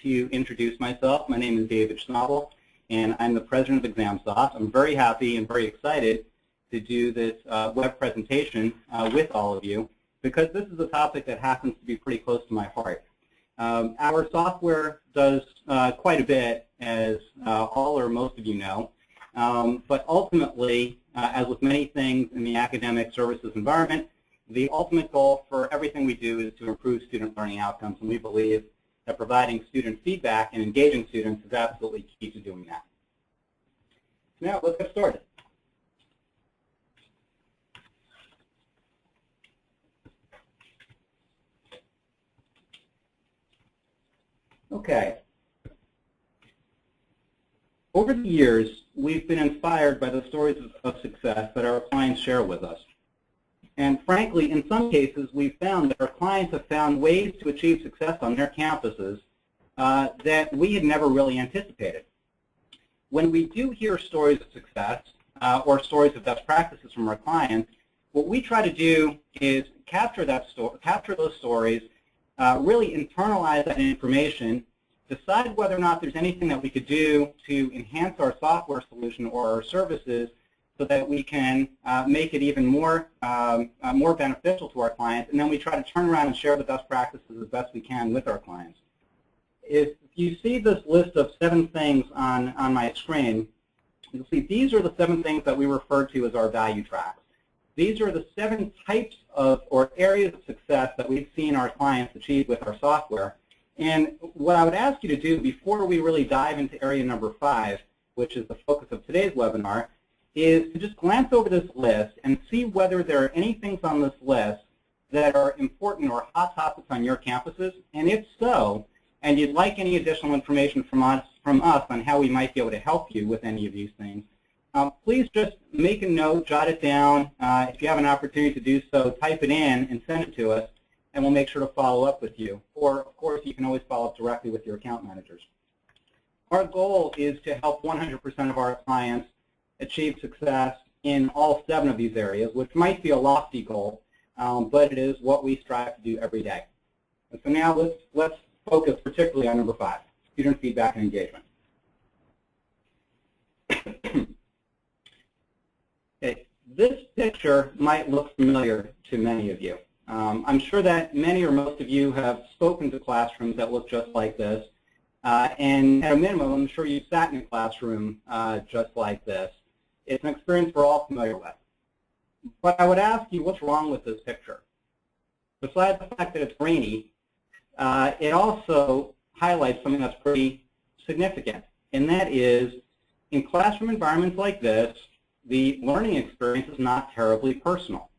to introduce myself. My name is David Schnabel, and I'm the president of ExamSoft. I'm very happy and very excited to do this web presentation with all of you, because this is a topic that happens to be pretty close to my heart. Our software does quite a bit, as all or most of you know, but ultimately, as with many things in the academic services environment, the ultimate goal for everything we do is to improve student learning outcomes, and we believe that providing student feedback and engaging students is absolutely key to doing that. So now let's get started. Okay. Over the years, we've been inspired by the stories of success that our clients share with us. And frankly, in some cases, we've found that our clients have found ways to achieve success on their campuses that we had never really anticipated. When we do hear stories of success or stories of best practices from our clients, what we try to do is capture those stories, really internalize that information, decide whether or not there's anything that we could do to enhance our software solution or our services so that we can make it even more beneficial to our clients, and then we try to turn around and share the best practices as best we can with our clients. If you see this list of 7 things on my screen, you'll see these are the 7 things that we refer to as our value tracks. These are the 7 types of or areas of success that we've seen our clients achieve with our software. And what I would ask you to do before we really dive into area number 5, which is the focus of today's webinar, is to just glance over this list and see whether there are any things on this list that are important or hot topics on your campuses. And if so, and you'd like any additional information from us on how we might be able to help you with any of these things, please just make a note, jot it down. If you have an opportunity to do so, type it in and send it to us, and we'll make sure to follow up with you. Or, of course, you can always follow up directly with your account managers. Our goal is to help 100% of our clients achieve success in all 7 of these areas, which might be a lofty goal, but it is what we strive to do every day. And so now let's focus particularly on number 5, student feedback and engagement. Okay, this picture might look familiar to many of you. I'm sure that many or most of you have spoken to classrooms that look just like this, and at a minimum, I'm sure you've sat in a classroom just like this. It's an experience we're all familiar with. But I would ask you, what's wrong with this picture? Besides the fact that it's rainy, it also highlights something that's pretty significant, and that is, in classroom environments like this, the learning experience is not terribly personal.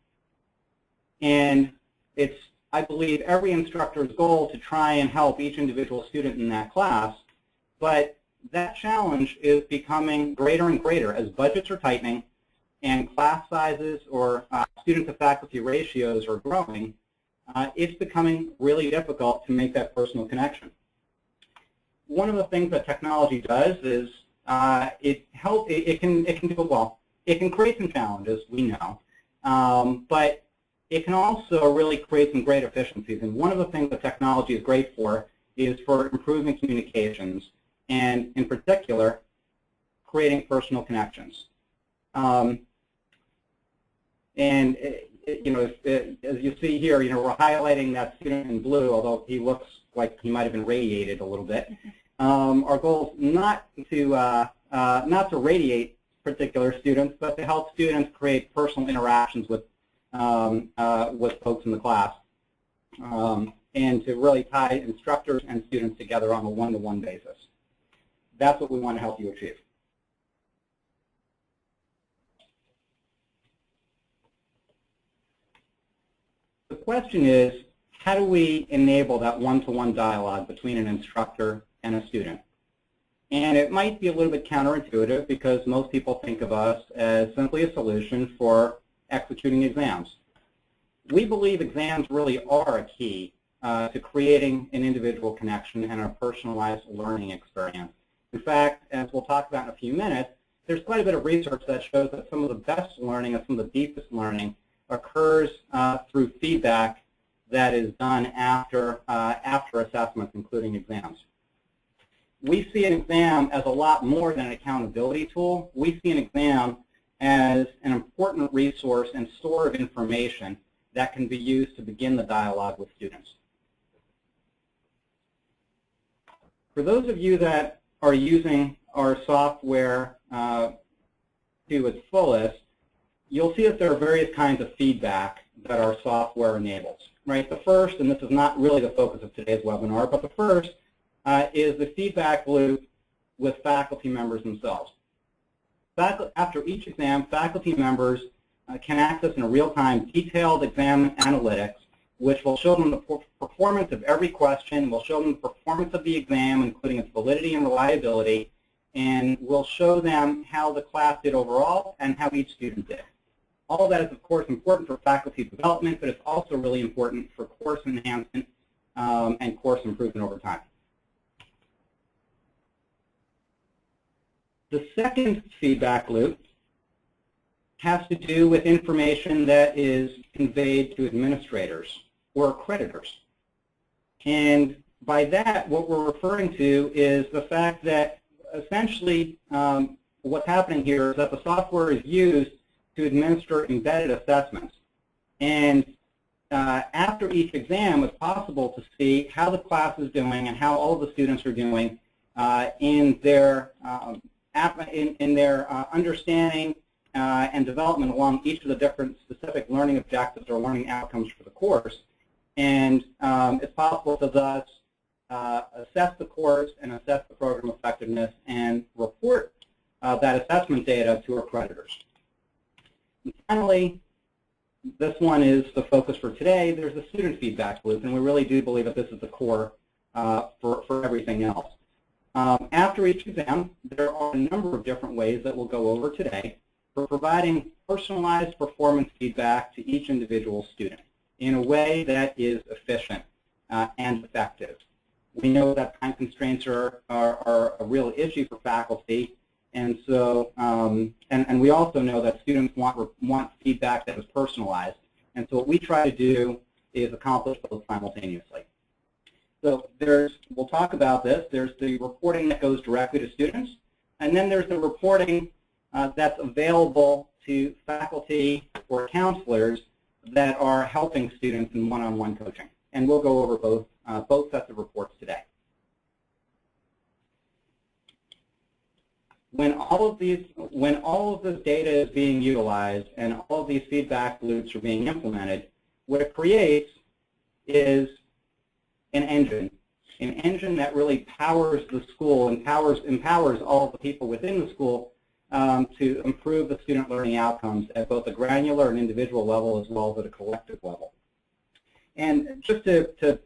And it's, I believe, every instructor's goal to try and help each individual student in that class, but that challenge is becoming greater and greater as budgets are tightening and class sizes or student-to-faculty ratios are growing. It's becoming really difficult to make that personal connection. One of the things that technology does is it can do well. It can create some challenges, we know, but it can also really create some great efficiencies. And one of the things that technology is great for is for improving communications, and in particular, creating personal connections. As you see here, we're highlighting that student in blue, although he looks like he might have been radiated a little bit. Our goal is not to radiate particular students, but to help students create personal interactions with folks in the class, and to really tie instructors and students together on a one-to-one basis. That's what we want to help you achieve. The question is, how do we enable that one-to-one dialogue between an instructor and a student? And it might be a little bit counterintuitive because most people think of us as simply a solution for executing exams. We believe exams really are a key to creating an individual connection and a personalized learning experience. In fact, as we'll talk about in a few minutes, there's quite a bit of research that shows that some of the best learning and some of the deepest learning occurs through feedback that is done after assessments, including exams. we see an exam as a lot more than an accountability tool. We see an exam as an important resource and store of information that can be used to begin the dialogue with students. For those of you that are using our software to its fullest, you'll see that there are various kinds of feedback that our software enables. Right? The first, and this is not really the focus of today's webinar, but the first is the feedback loop with faculty members themselves. After each exam, faculty members can access in real-time detailed exam analytics, which will show them the performance of every question, will show them the performance of the exam, including its validity and reliability, and will show them how the class did overall and how each student did. All of that is, of course, important for faculty development, but it's also really important for course enhancement and course improvement over time. The second feedback loop has to do with information that is conveyed to administrators or accreditors. And by that, what we're referring to is the fact that essentially what's happening here is that the software is used to administer embedded assessments. And after each exam, it's possible to see how the class is doing and how all of the students are doing in their understanding and development along each of the different specific learning objectives or learning outcomes for the course. And it's possible to thus assess the course and assess the program effectiveness and report that assessment data to accreditors. And finally, this one is the focus for today. There's the student feedback loop, and we really do believe that this is the core for everything else. After each exam, there are a number of different ways that we'll go over today for providing personalized performance feedback to each individual student in a way that is efficient and effective. We know that time constraints are a real issue for faculty, and so and we also know that students want feedback that is personalized. And so what we try to do is accomplish both simultaneously. So we'll talk about this. There's the reporting that goes directly to students, and then there's the reporting that's available to faculty or counselors that are helping students in one-on-one coaching. And we'll go over both sets of reports today. When all of this data is being utilized and all of these feedback loops are being implemented, what it creates is an engine that really powers the school and empowers all of the people within the school to improve the student learning outcomes at both a granular and individual level as well as at a collective level. And just to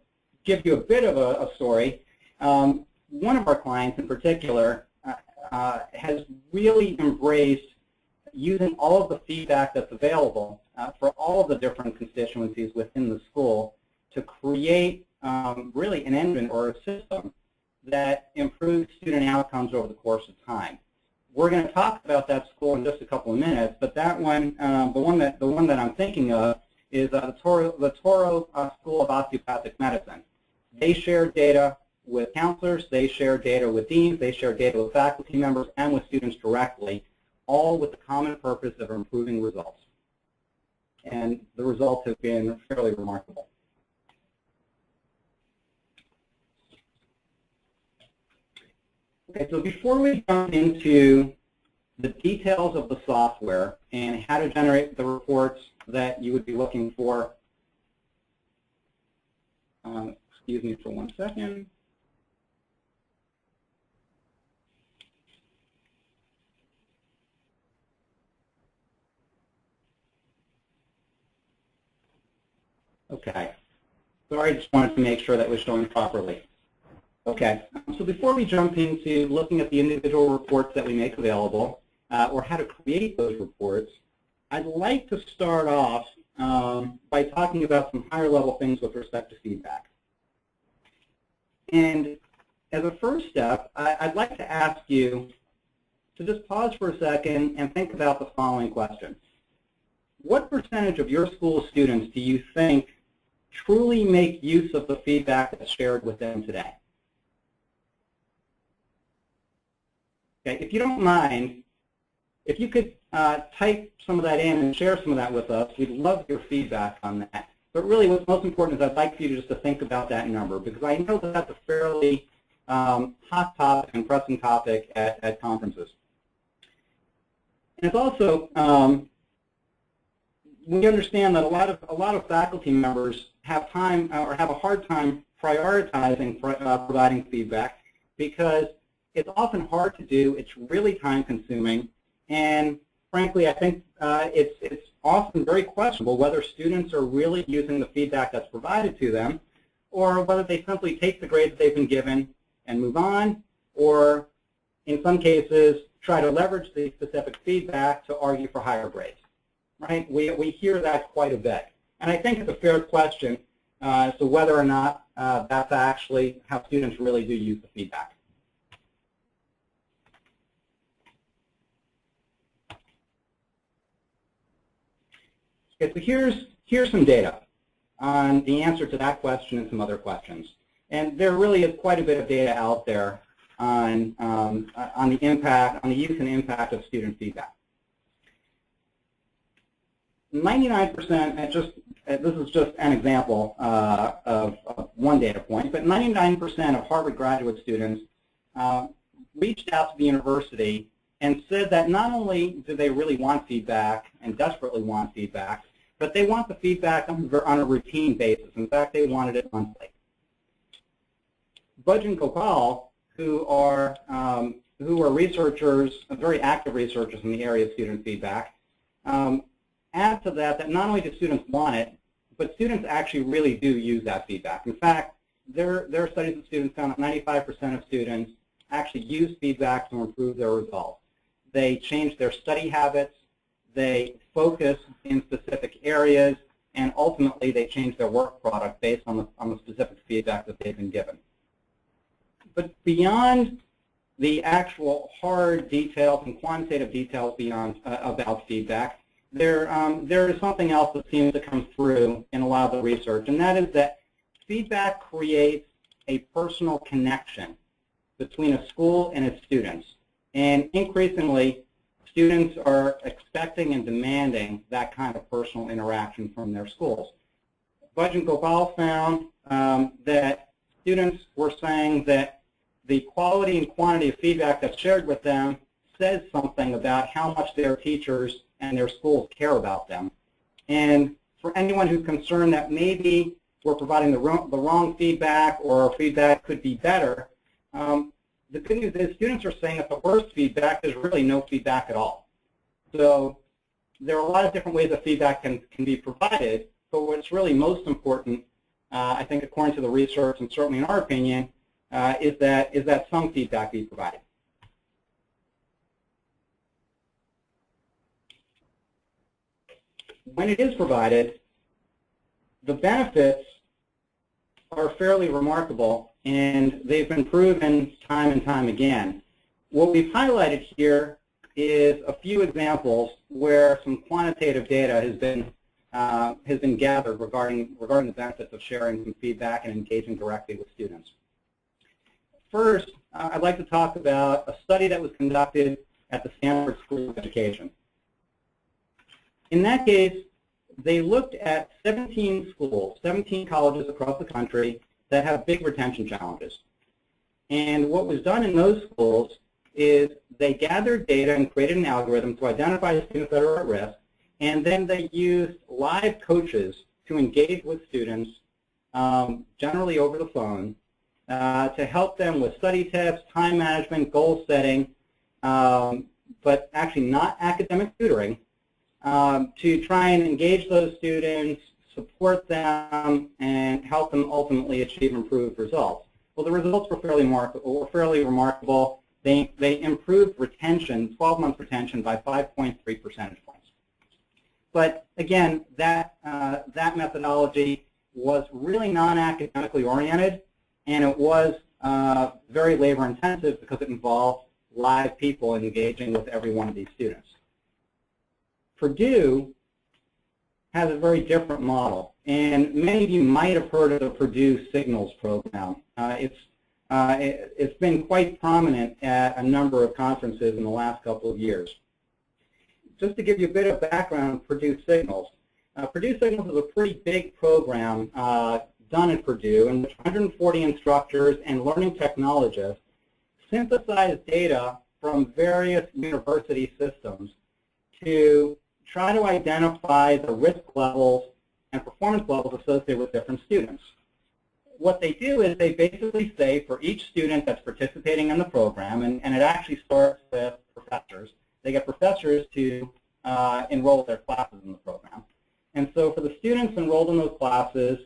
give you a bit of a story, one of our clients in particular has really embraced using all of the feedback that's available for all of the different constituencies within the school to create really an engine or a system that improves student outcomes over the course of time. We're going to talk about that school in just a couple of minutes, but that one, the one that I'm thinking of, is the Toro School of Osteopathic Medicine. They share data with counselors, they share data with deans, they share data with faculty members and with students directly, all with the common purpose of improving results. And the results have been fairly remarkable. Okay, so before we jump into the details of the software and how to generate the reports that you would be looking for, excuse me for 1 second. Okay, sorry, I just wanted to make sure that was showing properly. Okay, so before we jump into looking at the individual reports that we make available, or how to create those reports, I'd like to start off by talking about some higher level things with respect to feedback. And as a first step, I'd like to ask you to just pause for a second and think about the following question. What percentage of your school students do you think truly make use of the feedback that's shared with them today? Okay, if you don't mind, if you could type some of that in and share some of that with us, we'd love your feedback on that. But really what's most important is I'd like for you just to think about that number, because I know that that's a fairly hot topic and pressing topic at conferences. And it's also, we understand that a lot of faculty members have time or have a hard time prioritizing providing feedback, because it's often hard to do, it's really time consuming, and frankly I think it's often very questionable whether students are really using the feedback that's provided to them, or whether they simply take the grades they've been given and move on, or in some cases try to leverage the specific feedback to argue for higher grades. Right? We hear that quite a bit. And I think it's a fair question as to whether or not that's actually how students really do use the feedback. Okay, so here's some data on the answer to that question and some other questions. And there really is quite a bit of data out there on the impact, on the use and impact of student feedback. 99%, and this is just an example of one data point, but 99% of Harvard graduate students reached out to the university and said that not only do they really want feedback and desperately want feedback, but they want the feedback on a routine basis. In fact, they wanted it monthly. Budge and Gopal, who are researchers, very active researchers in the area of student feedback, add to that not only do students want it, but students actually really do use that feedback. In fact, their studies of students found that 95% of students actually use feedback to improve their results. They change their study habits, they focus in specific areas, and ultimately they change their work product based on the specific feedback that they've been given. But beyond the actual hard details and quantitative details about feedback, there is something else that seems to come through in a lot of the research, and that is that feedback creates a personal connection between a school and its students. And increasingly, students are expecting and demanding that kind of personal interaction from their schools. Budge and Gopal found that students were saying that the quality and quantity of feedback that's shared with them says something about how much their teachers and their schools care about them. And for anyone who's concerned that maybe we're providing the wrong feedback or our feedback could be better, the good news is students are saying that the worst feedback is really no feedback at all. So there are a lot of different ways that feedback can be provided, but what's really most important, I think according to the research and certainly in our opinion, is that some feedback be provided. When it is provided, the benefits are fairly remarkable, and they've been proven time and time again. What we've highlighted here is a few examples where some quantitative data has been gathered regarding the benefits of sharing some feedback and engaging directly with students. First, I'd like to talk about a study that was conducted at the Stanford School of Education. In that case, they looked at 17 schools, 17 colleges across the country that have big retention challenges. And what was done in those schools is they gathered data and created an algorithm to identify students that are at risk, and then they used live coaches to engage with students, generally over the phone, to help them with study tips, time management, goal setting, but actually not academic tutoring, to try and engage those students, support them, and help them ultimately achieve improved results. Well, the results were fairly remarkable. They improved retention, 12-month retention, by 5.3 percentage points. But again, that methodology was really non-academically oriented, and it was very labor-intensive because it involved live people engaging with every one of these students. Purdue has a very different model, and many of you might have heard of the Purdue Signals program. It's It's been quite prominent at a number of conferences in the last couple of years. Just to give you a bit of background on Purdue Signals. Purdue Signals is a pretty big program done at Purdue in which 140 instructors and learning technologists synthesize data from various university systems to try to identify the risk levels and performance levels associated with different students. What they do is they basically say for each student that's participating in the program, and it actually starts with professors, they get professors to enroll their classes in the program. And so for the students enrolled in those classes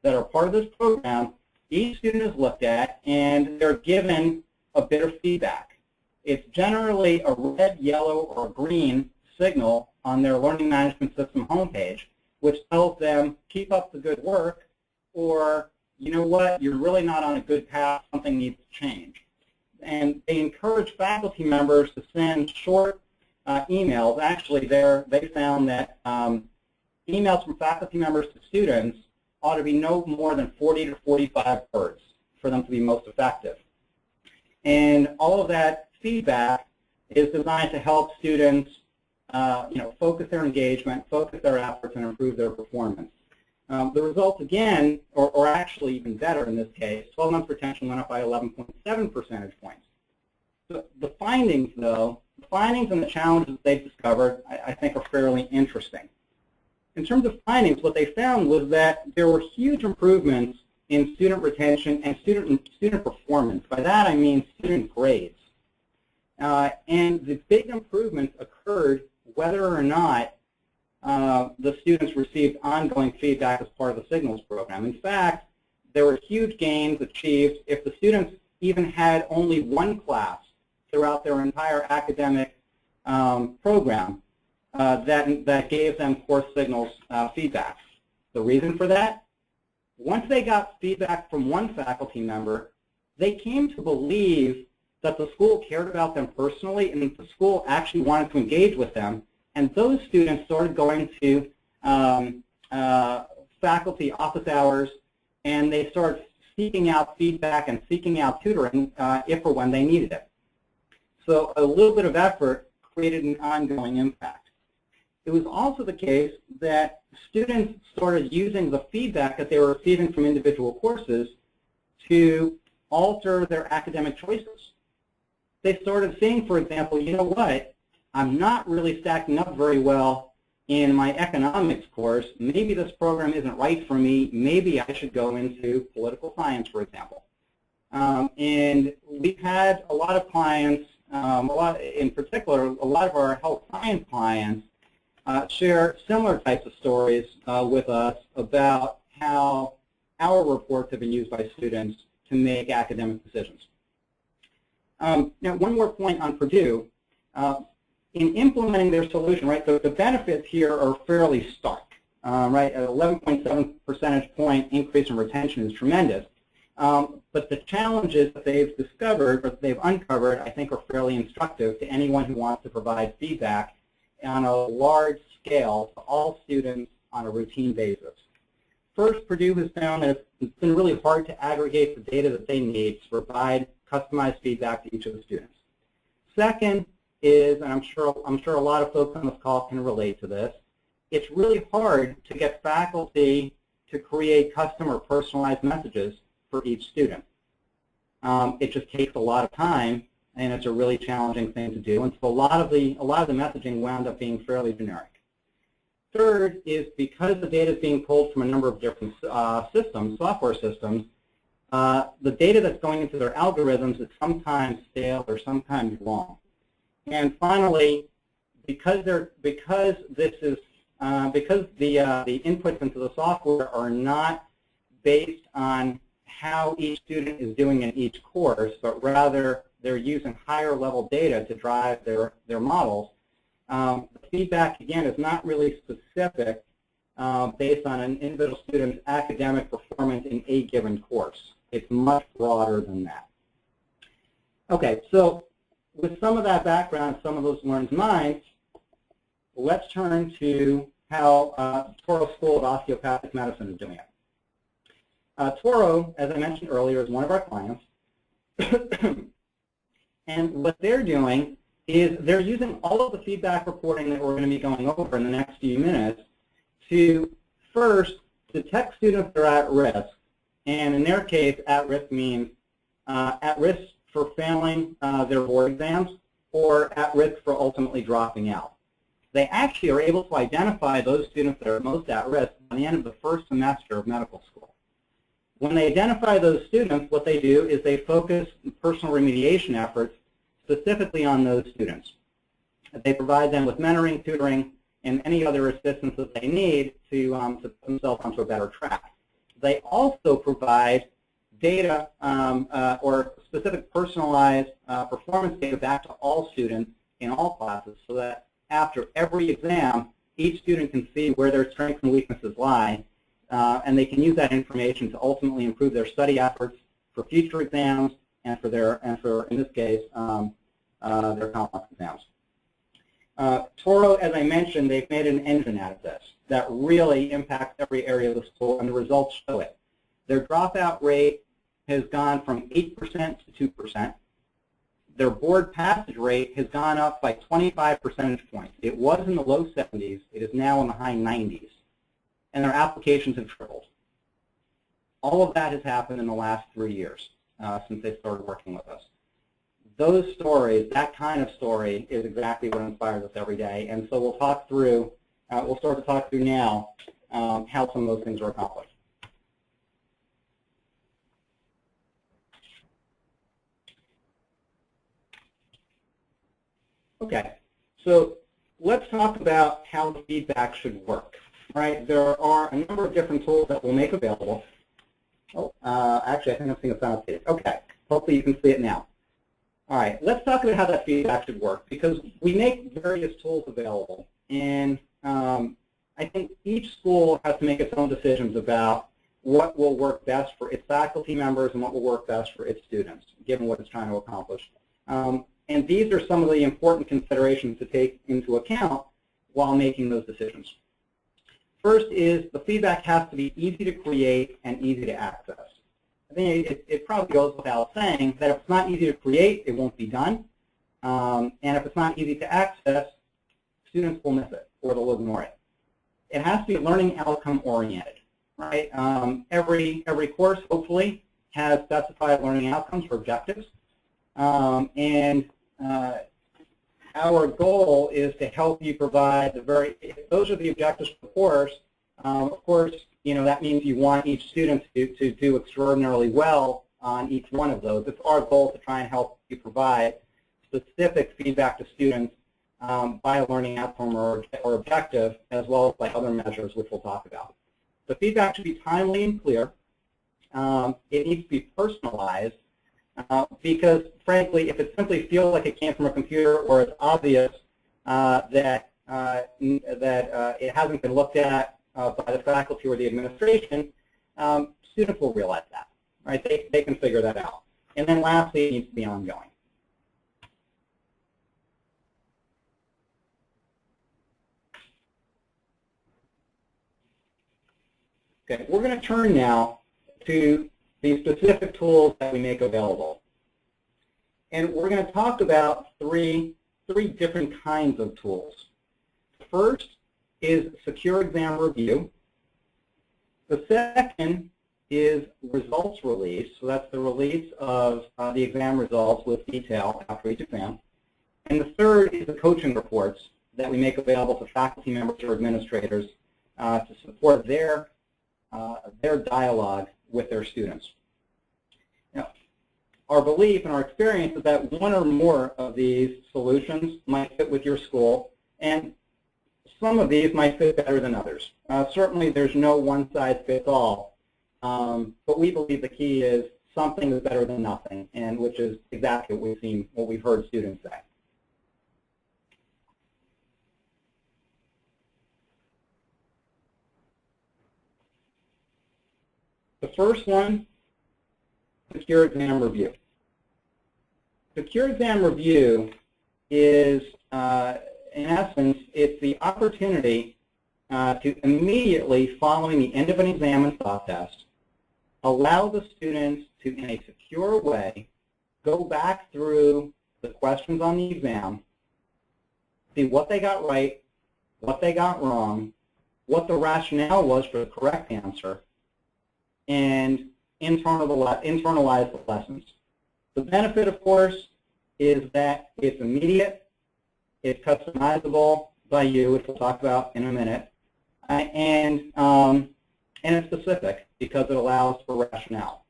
that are part of this program, each student is looked at and they're given a bit of feedback. It's generally a red, yellow, or green signal on their learning management system homepage, which tells them, keep up the good work, or, you know what, you're really not on a good path, something needs to change. And they encourage faculty members to send short emails. Actually, they found that emails from faculty members to students ought to be no more than 40 to 45 words for them to be most effective. And all of that feedback is designed to help students focus their engagement, focus their efforts, and improve their performance. The results, again, or actually even better in this case, 12-month retention went up by 11.7 percentage points. So the findings, though, the findings and the challenges they've discovered, I think, are fairly interesting. In terms of findings, what they found was that there were huge improvements in student retention and student performance. By that, I mean student grades. And the big improvements occurred whether or not the students received ongoing feedback as part of the Signals program. In fact, there were huge gains achieved if the students even had only one class throughout their entire academic program that gave them course Signals feedback. The reason for that? Once they got feedback from one faculty member, they came to believe that the school cared about them personally and that the school actually wanted to engage with them. And those students started going to faculty office hours, and they started seeking out feedback and seeking out tutoring if or when they needed it. So a little bit of effort created an ongoing impact. It was also the case that students started using the feedback that they were receiving from individual courses to alter their academic choices. They started seeing, for example, you know what, I'm not really stacking up very well in my economics course. Maybe this program isn't right for me. Maybe I should go into political science, for example. And we've had a lot of clients, in particular, a lot of our health science clients share similar types of stories with us about how our reports have been used by students to make academic decisions. Now, one more point on Purdue. In implementing their solution, right, the benefits here are fairly stark, right? An 11.7 percentage point increase in retention is tremendous. But the challenges that they've discovered, or that they've uncovered, I think are fairly instructive to anyone who wants to provide feedback on a large scale to all students on a routine basis. First, Purdue has found that it's been really hard to aggregate the data that they need to provide customized feedback to each of the students. Second is, and I'm sure a lot of folks on this call can relate to this, it's really hard to get faculty to create custom or personalized messages for each student. It just takes a lot of time, and it's a really challenging thing to do. And so a lot of the messaging wound up being fairly generic. Third is because the data is being pulled from a number of different systems, software systems, the data that's going into their algorithms is sometimes stale or sometimes wrong. And finally, because the inputs into the software are not based on how each student is doing in each course, but rather they're using higher level data to drive their models, the feedback, again, is not really specific based on an individual student's academic performance in a given course. It's much broader than that. Okay, so with some of that background, some of those learned minds, let's turn to how Toro School of Osteopathic Medicine is doing it. Toro, as I mentioned earlier, is one of our clients. And what they're doing is they're using all of the feedback reporting that we're going to be going over in the next few minutes to first detect students that are at risk. And in their case, at risk means at risk for failing their board exams or at risk for ultimately dropping out. They actually are able to identify those students that are most at risk by the end of the first semester of medical school. When they identify those students, what they do is they focus personal remediation efforts specifically on those students. They provide them with mentoring, tutoring, and any other assistance that they need to put themselves onto a better track. They also provide data or specific personalized performance data back to all students in all classes so that after every exam, each student can see where their strengths and weaknesses lie, and they can use that information to ultimately improve their study efforts for future exams and for in this case, their complex exams. Toro, as I mentioned, they've made an engine out of this that really impacts every area of the school, and the results show it. Their dropout rate has gone from 8% to 2%. Their board passage rate has gone up by 25 percentage points. It was in the low 70s. It is now in the high 90s. And their applications have tripled. All of that has happened in the last 3 years since they started working with us. Those stories, that kind of story, is exactly what inspires us every day. And so we'll talk through, we'll start to talk through now how some of those things are accomplished. Okay, so let's talk about how the feedback should work. Right? There are a number of different tools that we'll make available. Oh, actually, I think I'm seeing a sound update. Okay, hopefully you can see it now. All right, let's talk about how that feedback should work, because we make various tools available, and I think each school has to make its own decisions about what will work best for its faculty members and what will work best for its students, given what it's trying to accomplish. And these are some of the important considerations to take into account while making those decisions. First is the feedback has to be easy to create and easy to access. I think it probably goes without saying that if it's not easy to create, it won't be done. And if it's not easy to access, students will miss it or they'll ignore it. It has to be learning outcome oriented, right? Every course, hopefully, has specified learning outcomes for objectives. Our goal is to help you provide if those are the objectives for the course, of course, you know, that means you want each student to do extraordinarily well on each one of those. It's our goal to try and help you provide specific feedback to students by a learning outcome or objective, as well as by other measures, which we'll talk about. The feedback should be timely and clear. It needs to be personalized. Because, frankly, if it simply feels like it came from a computer or it's obvious that it hasn't been looked at by the faculty or the administration, students will realize that, right? They can figure that out. And then lastly, it needs to be ongoing. Okay, we're going to turn now to the specific tools that we make available. And we're going to talk about three different kinds of tools. First is secure exam review. The second is results release. So that's the release of the exam results with detail after each exam. And the third is the coaching reports that we make available to faculty members or administrators to support their dialogue with their students. Now, our belief and our experience is that one or more of these solutions might fit with your school, and some of these might fit better than others. Certainly, there's no one-size-fits-all, but we believe the key is something is better than nothing, and which is exactly what we've heard students say. The first one, secure exam review. Secure exam review is, in essence, it's the opportunity to immediately, following the end of an exam and thought test, allow the students to, in a secure way, go back through the questions on the exam, see what they got right, what they got wrong, what the rationale was for the correct answer, and internalize the lessons. The benefit, of course, is that it's immediate, it's customizable by you, which we'll talk about in a minute, and it's specific because it allows for rationale.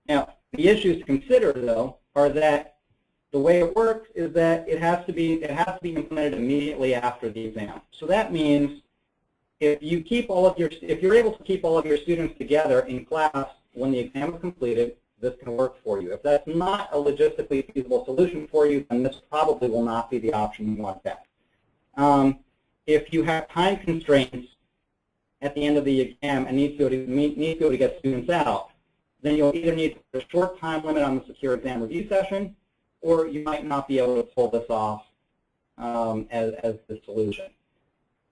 Now, the issues to consider, though, are that the way it works is that it has to be implemented immediately after the exam. So that means if you're able to keep all of your students together in class when the exam is completed, this can work for you. If that's not a logistically feasible solution for you, then this probably will not be the option you want to pick. If you have time constraints at the end of the exam and need to be able to get students out, then you'll either need a short time limit on the secure exam review session, or you might not be able to pull this off as the solution.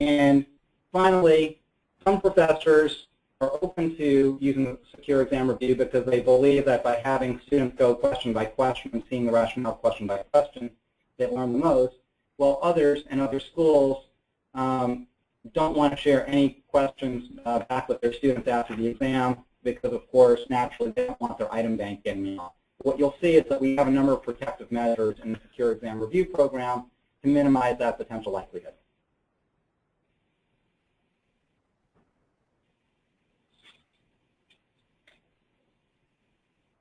And finally, some professors are open to using the secure exam review because they believe that by having students go question by question and seeing the rationale question by question, they learn the most, while others and other schools don't want to share any questions back with their students after the exam because, of course, naturally they don't want their item bank getting off. What you'll see is that we have a number of protective measures in the secure exam review program to minimize that potential likelihood.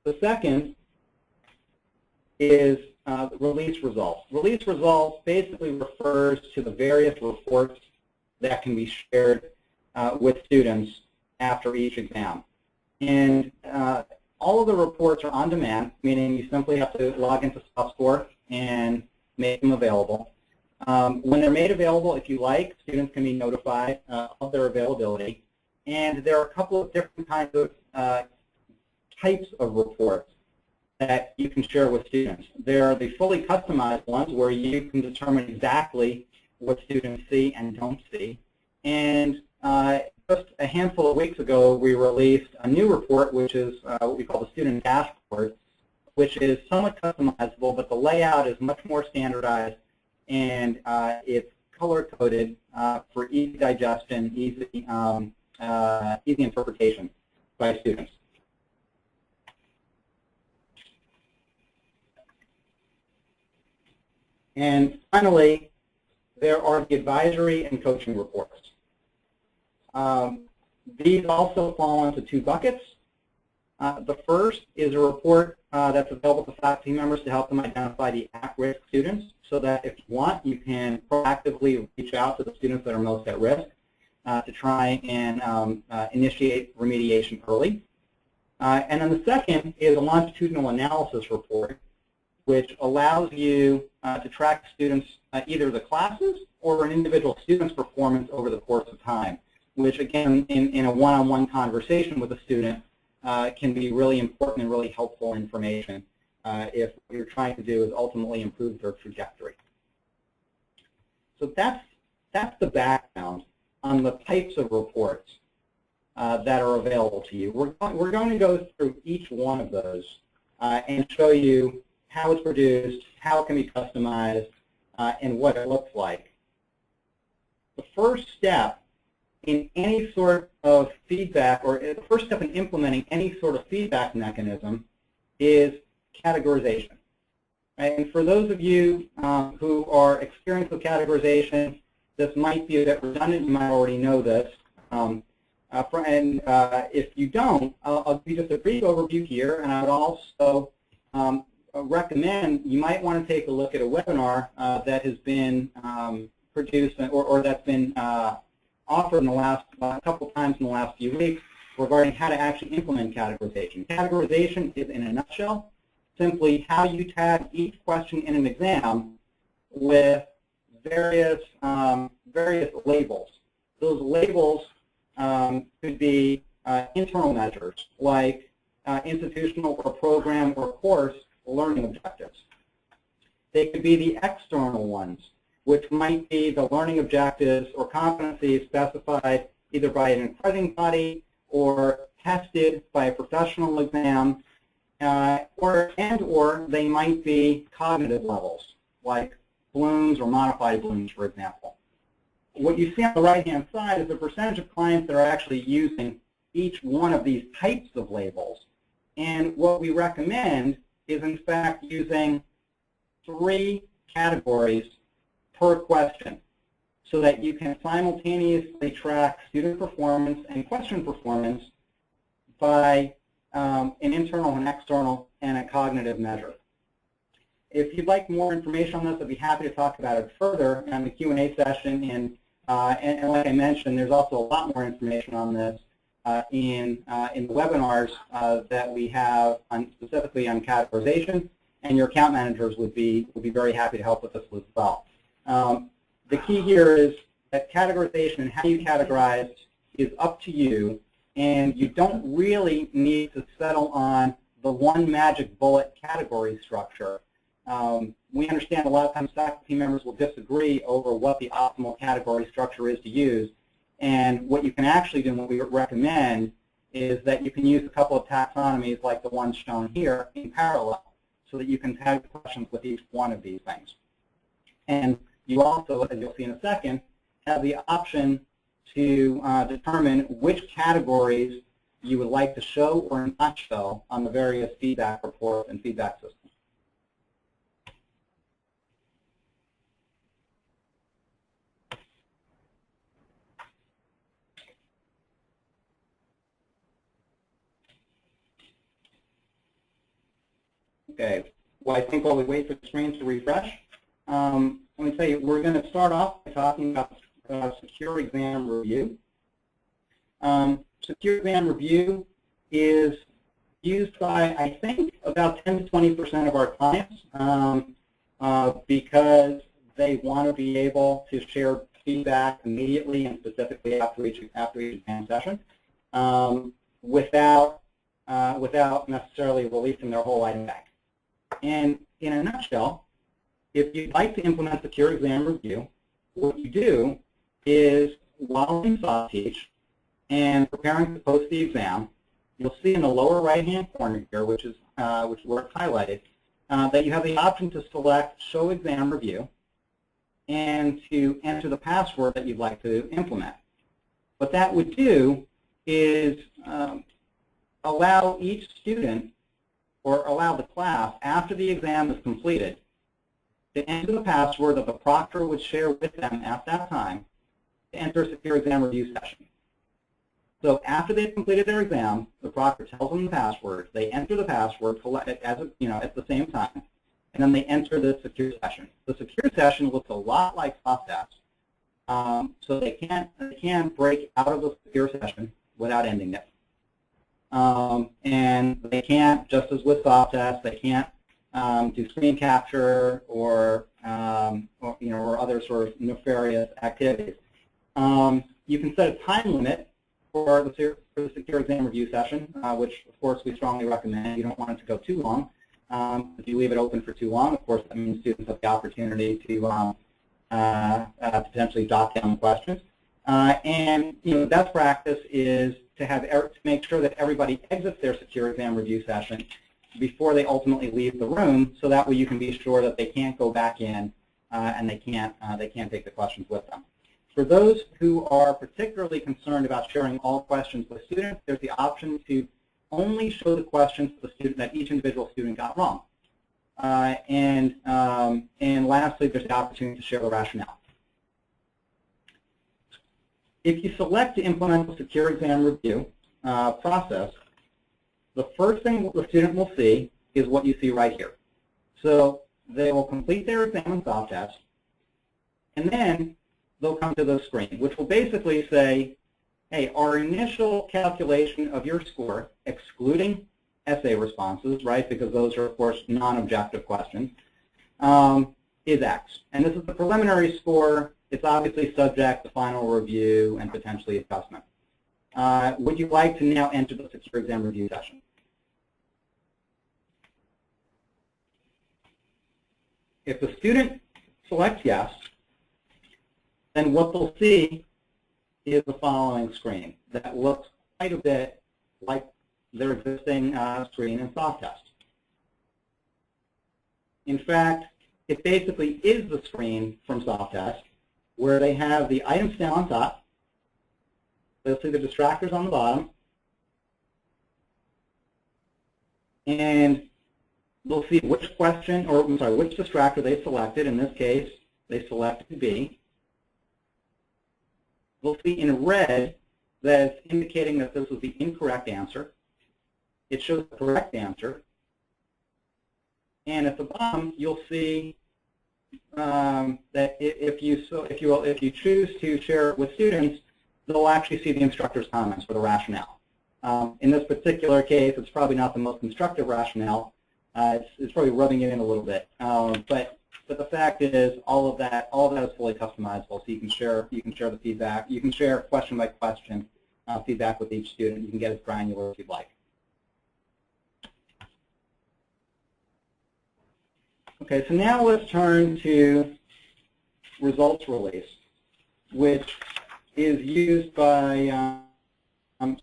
The second is release results. Release results basically refers to the various reports that can be shared with students after each exam. And all of the reports are on demand, meaning you simply have to log into SoftScore and make them available. When they're made available, if you like, students can be notified of their availability. And there are a couple of different kinds of types of reports that you can share with students. There are the fully customized ones where you can determine exactly what students see and don't see. And just a handful of weeks ago, we released a new report, which is what we call the student dashboard, which is somewhat customizable, but the layout is much more standardized, and it's color-coded for easy digestion, easy interpretation by students. And finally, there are the advisory and coaching reports. These also fall into two buckets. The first is a report that's available to faculty members to help them identify the at-risk students, so that if you want, you can proactively reach out to the students that are most at risk to try and initiate remediation early. And then the second is a longitudinal analysis report, which allows you to track students, either the classes or an individual student's performance over the course of time, which again, in a one-on-one conversation with a student, can be really important and really helpful information if what you're trying to do is ultimately improve their trajectory. So that's the background on the types of reports that are available to you. We're going to go through each one of those and show you how it's produced, how it can be customized, and what it looks like. The first step in any sort of feedback, or the first step in implementing any sort of feedback mechanism, is categorization. And for those of you who are experienced with categorization, this might be a bit redundant. You might already know this. If you don't, I'll give you just a brief overview here, and I would also recommend you might want to take a look at a webinar that has been produced or that's been offered in the last couple times in the last few weeks regarding how to actually implement categorization. Categorization is, in a nutshell, simply how you tag each question in an exam with various labels. Those labels could be internal measures like institutional or program or course learning objectives. They could be the external ones, which might be the learning objectives or competencies specified either by an accrediting body or tested by a professional exam. or they might be cognitive levels, like balloons or modified balloons, for example. What you see on the right-hand side is the percentage of clients that are actually using each one of these types of labels. And what we recommend is, in fact, using 3 categories per question so that you can simultaneously track student performance and question performance by an internal and external and a cognitive measure. If you'd like more information on this, I'd be happy to talk about it further in the Q&A session. And like I mentioned, there's also a lot more information on this in the webinars that we have specifically on categorization, and your account managers would be very happy to help with this as well. The key here is that categorization and how you categorize is up to you, and you don't really need to settle on the one magic bullet category structure. We understand a lot of times faculty members will disagree over what the optimal category structure is to use, and what you can actually do and what we recommend is that you can use a couple of taxonomies like the ones shown here in parallel so that you can tag questions with each one of these things. And you also, as you'll see in a second, have the option to determine which categories you would like to show or not show on the various feedback reports and feedback systems. Okay, well, I think while we wait for the screen to refresh, let me tell you, we're going to start off by talking about secure exam review. Secure exam review is used by, I think, about 10 to 20% of our clients because they want to be able to share feedback immediately and specifically after each exam session without necessarily releasing their whole item bank. And in a nutshell, if you'd like to implement secure exam review, what you do is, while in SoftTeach and preparing to post the exam, you'll see in the lower right-hand corner here, which is where it's highlighted, that you have the option to select Show Exam Review and to enter the password that you'd like to implement. What that would do is allow each student, or allow the class, after the exam is completed, to enter the password that the proctor would share with them at that time to enter a secure exam review session. So after they've completed their exam, the proctor tells them the password. They enter the password at the same time, and then they enter the secure session. The secure session looks a lot like soft tests, so they can't break out of the secure session without ending it. And they can't, just as with soft tests, they can't do screen capture or other sort of nefarious activities. You can set a time limit for the secure exam review session, which of course we strongly recommend. You don't want it to go too long. If you leave it open for too long, of course that means students have the opportunity to potentially jot down questions. And best practice is to make sure that everybody exits their secure exam review session before they ultimately leave the room, so that way you can be sure that they can't go back in and they can't take the questions with them. For those who are particularly concerned about sharing all questions with students, there's the option to only show the questions to the student that each individual student got wrong. And lastly, there's the opportunity to share the rationale. If you select to implement the secure exam review process, the first thing the student will see is what you see right here. So they will complete their exam and soft test, and then they'll come to the screen, which will basically say, hey, our initial calculation of your score, excluding essay responses, right, because those are, of course, non-objective questions, is X. And this is the preliminary score. It's obviously subject to final review and potentially adjustment. Would you like to now enter the secure exam review session? If the student selects yes, then what they'll see is the following screen that looks quite a bit like their existing screen in soft test. In fact, it basically is the screen from SoftTest where they have the item stem on top. They'll see the distractors on the bottom. And they'll see which question, or I'm sorry, which distractor they selected. In this case, they selected B. They'll see in red that it's indicating that this was the incorrect answer. It shows the correct answer. And at the bottom, you'll see that if you choose to share it with students, they'll actually see the instructor's comments for the rationale. In this particular case, it's probably not the most constructive rationale. It's probably rubbing it in a little bit. But the fact is, all of that is fully customizable. So you can share the feedback. You can share question by question feedback with each student. You can get as granular as you'd like. Okay, so now let's turn to results release, which is used by and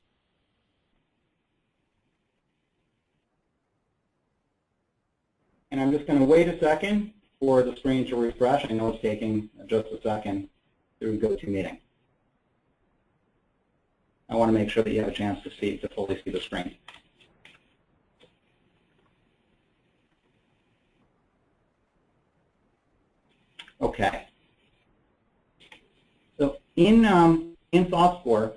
I'm just going to wait a second for the screen to refresh. I know it's taking just a second through GoToMeeting. I want to make sure that you have a chance to fully see the screen. Okay. So in SoftScore,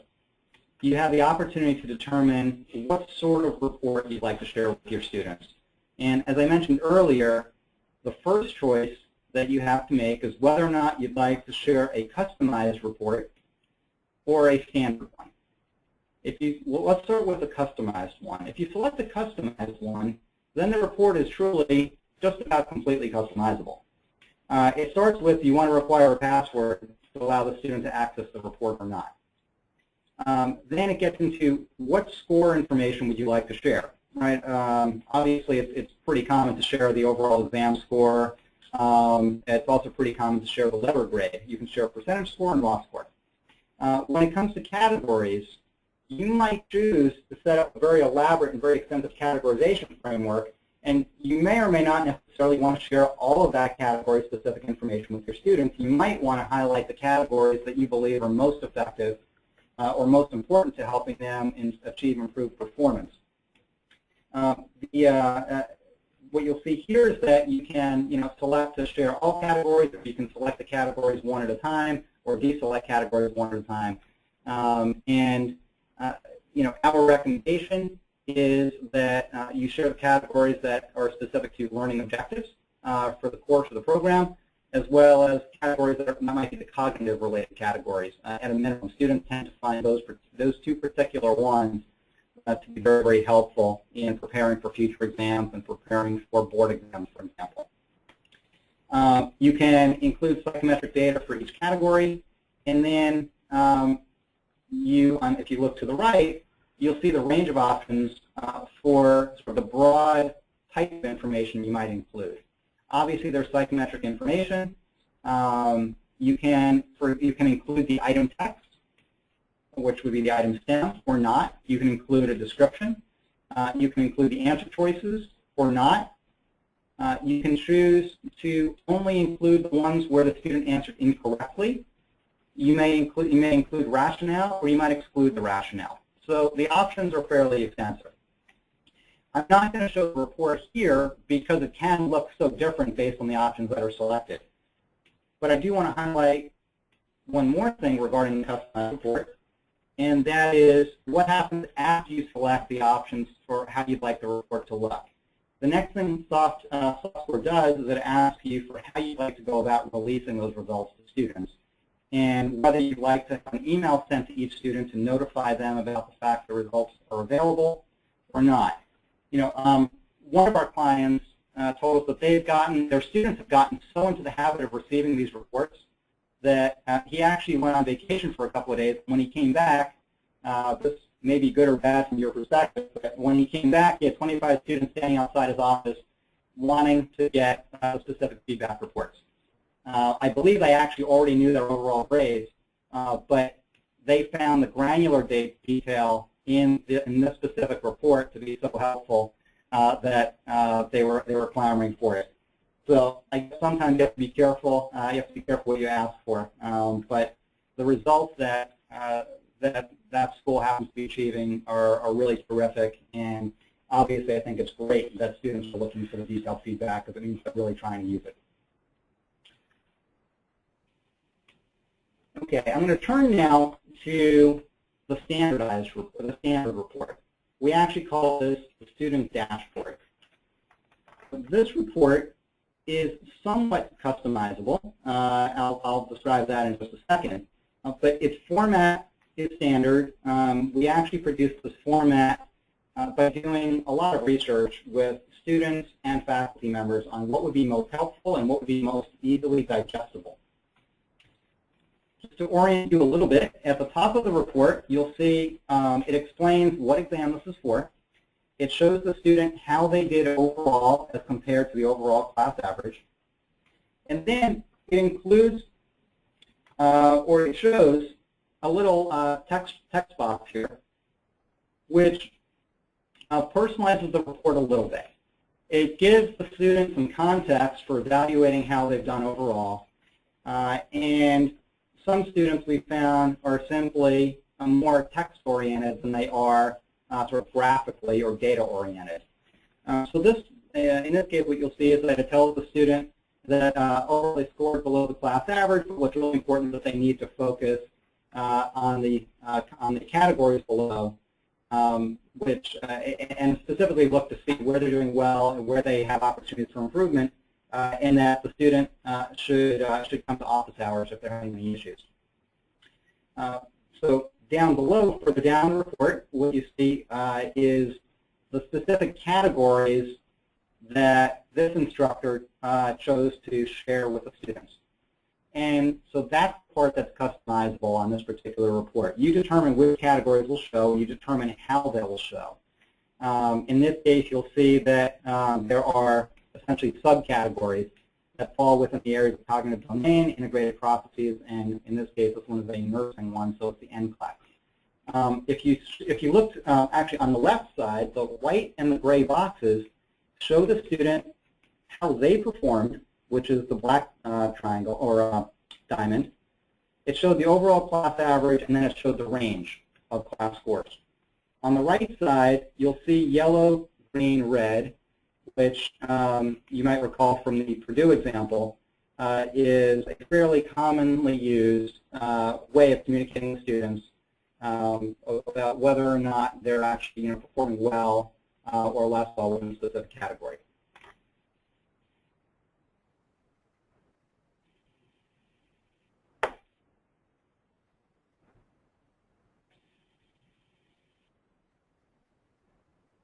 you have the opportunity to determine what sort of report you'd like to share with your students. And as I mentioned earlier, the first choice that you have to make is whether or not you'd like to share a customized report or a standard one. Let's start with the customized one. If you select the customized one, then the report is truly just about completely customizable. It starts with, do you want to require a password to allow the student to access the report or not? Then it gets into what score information would you like to share, right? Obviously, it's pretty common to share the overall exam score. It's also pretty common to share the letter grade. You can share percentage score and raw score. When it comes to categories, you might choose to set up a very elaborate and very extensive categorization framework, and you may or may not necessarily want to share all of that category-specific information with your students. You might want to highlight the categories that you believe are most effective or most important to helping them achieve improved performance. What you'll see here is that you can select to share all categories, or you can select the categories one at a time, or deselect categories one at a time. Our recommendation is that you share the categories that are specific to learning objectives for the course of the program, as well as categories that might be the cognitive-related categories. At a minimum, students tend to find those two particular ones to be very, very helpful in preparing for future exams and preparing for board exams, for example. You can include psychometric data for each category, and then if you look to the right, you'll see the range of options for sort of the broad type of information you might include. Obviously, there's psychometric information. You can include the item text, which would be the item stem, or not. You can include a description. You can include the answer choices, or not. You can choose to only include the ones where the student answered incorrectly. You may include rationale, or you might exclude the rationale. So the options are fairly extensive. I'm not going to show the report here because it can look so different based on the options that are selected. But I do want to highlight one more thing regarding the customized report, and that is what happens after you select the options for how you'd like the report to look. The next thing SoftScore does is it asks you for how you'd like to go about releasing those results to students, and whether you'd like to have an email sent to each student to notify them about the fact the results are available or not. One of our clients told us that their students have gotten so into the habit of receiving these reports that he actually went on vacation for a couple of days. When he came back, this may be good or bad from your perspective, but when he came back, he had 25 students standing outside his office wanting to get specific feedback reports. I believe they actually already knew their overall grades, but they found the granular detail in this specific report to be so helpful that they were clamoring for it. So I guess sometimes you have to be careful. You have to be careful what you ask for. But the results that that school happens to be achieving are really terrific. And obviously, I think it's great that students are looking for the detailed feedback because it means they're really trying to use it. Okay, I'm going to turn now to the standardized report, the standard report. We actually call this the student dashboard. This report is somewhat customizable. I'll describe that in just a second. But its format is standard. We actually produced this format by doing a lot of research with students and faculty members on what would be most helpful and what would be most easily digestible. Just to orient you a little bit, at the top of the report, you'll see it explains what exam this is for. It shows the student how they did overall as compared to the overall class average. And then it includes, or it shows, a little text box here, which personalizes the report a little bit. It gives the student some context for evaluating how they've done overall. And some students we found are simply more text-oriented than they are sort of graphically or data-oriented. So this, in this case, what you'll see is that it tells the student that overall they scored below the class average, but what's really important is that they need to focus on the categories below, which and specifically look to see where they're doing well and where they have opportunities for improvement, and that the student should come to office hours if they're having any issues. So down below, further down the report, what you see is the specific categories that this instructor chose to share with the students. And so that's the part that's customizable on this particular report. You determine which categories will show, you determine how they will show. In this case, you'll see that there are essentially subcategories that fall within the areas of cognitive domain, integrated processes, and in this case, this one is a nursing one, so it's the NCLEX. If you look actually on the left side, the white and the gray boxes show the student how they performed, which is the black triangle or diamond. It showed the overall class average, and then it showed the range of class scores. On the right side, you'll see yellow, green, red, which you might recall from the Purdue example, is a fairly commonly used way of communicating with students about whether or not they're actually performing well or less well within a specific category.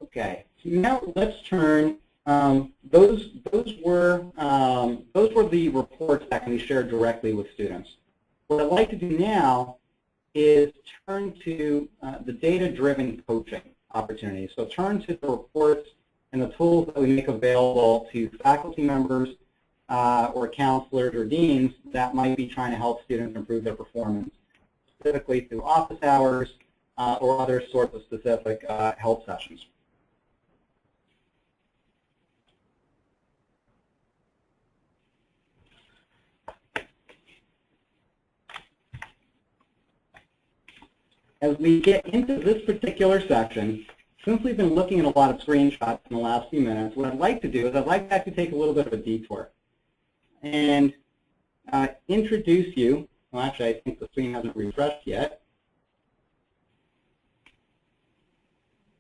Okay, so now let's turn. Those were the reports that can be shared directly with students. What I'd like to do now is turn to the data-driven coaching opportunities. So turn to the reports and the tools that we make available to faculty members or counselors or deans that might be trying to help students improve their performance, specifically through office hours or other sorts of specific help sessions. As we get into this particular section, since we've been looking at a lot of screenshots in the last few minutes, what I'd like to do is I'd like to actually take a little bit of a detour and introduce you. Well, actually, I think the screen hasn't refreshed yet.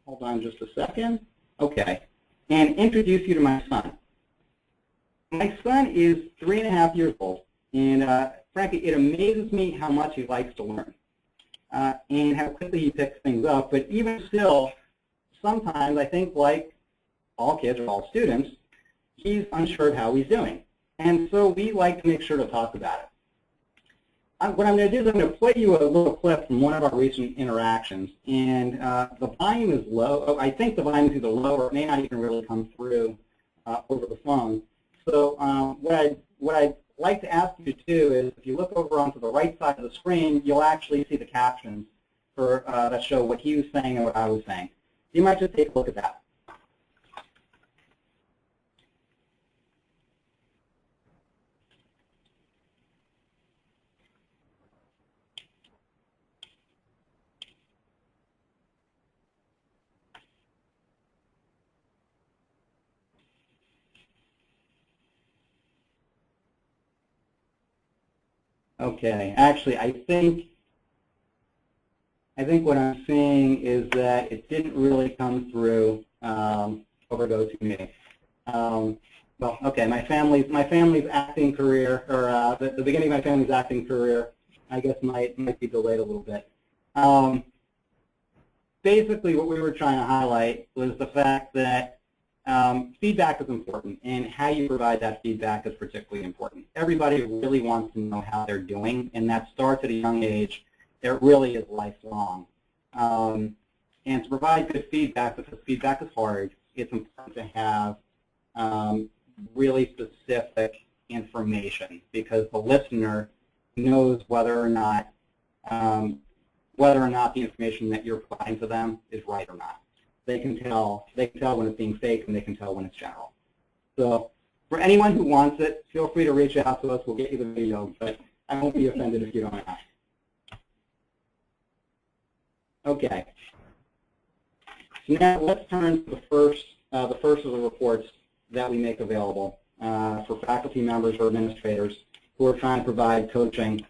Hold on just a second. Okay. And introduce you to my son. My son is 3.5 years old, and frankly, it amazes me how much he likes to learn. And how quickly he picks things up. But even still, sometimes I think, like all kids or all students, he's unsure of how he's doing. And so we like to make sure to talk about it. What I'm going to do is I'm going to play you a little clip from one of our recent interactions. And the volume is low. I think the volume is either low or it may not even really come through over the phone. So what I'd like to ask you to do is, if you look over onto the right side of the screen, you'll actually see the captions for that show what he was saying and what I was saying. You might just take a look at that. Okay, actually, I think what I'm seeing is that it didn't really come through over GoToMeeting. Well, okay, my family's acting career, or the beginning of my family's acting career, I guess might be delayed a little bit. Basically, what we were trying to highlight was the fact that feedback is important, and how you provide that feedback is particularly important. Everybody really wants to know how they're doing, and that starts at a young age. It really is lifelong. And to provide good feedback, because feedback is hard, it's important to have really specific information, because the listener knows whether or not the information that you're providing to them is right or not. They can tell when it's being fake, and they can tell when it's general. So for anyone who wants it, feel free to reach out to us. We'll get you the video, but I won't be offended if you don't ask. Okay. So now let's turn to the first of the reports that we make available for faculty members or administrators who are trying to provide coaching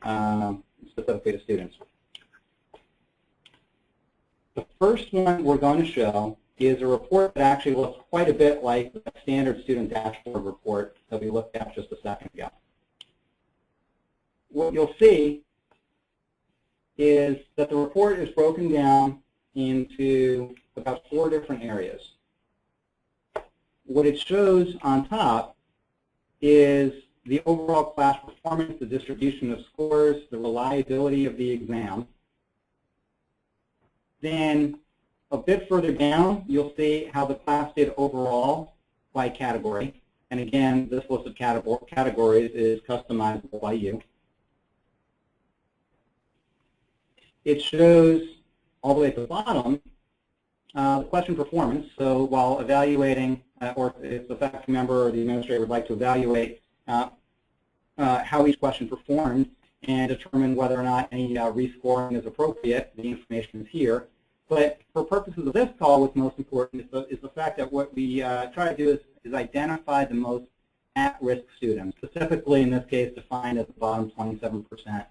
specifically to students. The first one we're going to show is a report that actually looks quite a bit like the standard student dashboard report that we looked at just a second ago. What you'll see is that the report is broken down into about 4 different areas. What it shows on top is the overall class performance, the distribution of scores, the reliability of the exam. Then a bit further down, you'll see how the class did overall by category. And again, this list of categories is customizable by you. It shows all the way at the bottom the question performance. So while evaluating, or if the faculty member or the administrator would like to evaluate how each question performed and determine whether or not any rescoring is appropriate, the information is here. But for purposes of this call, what's most important is the fact that what we try to do is identify the most at-risk students, specifically in this case defined at the bottom 27%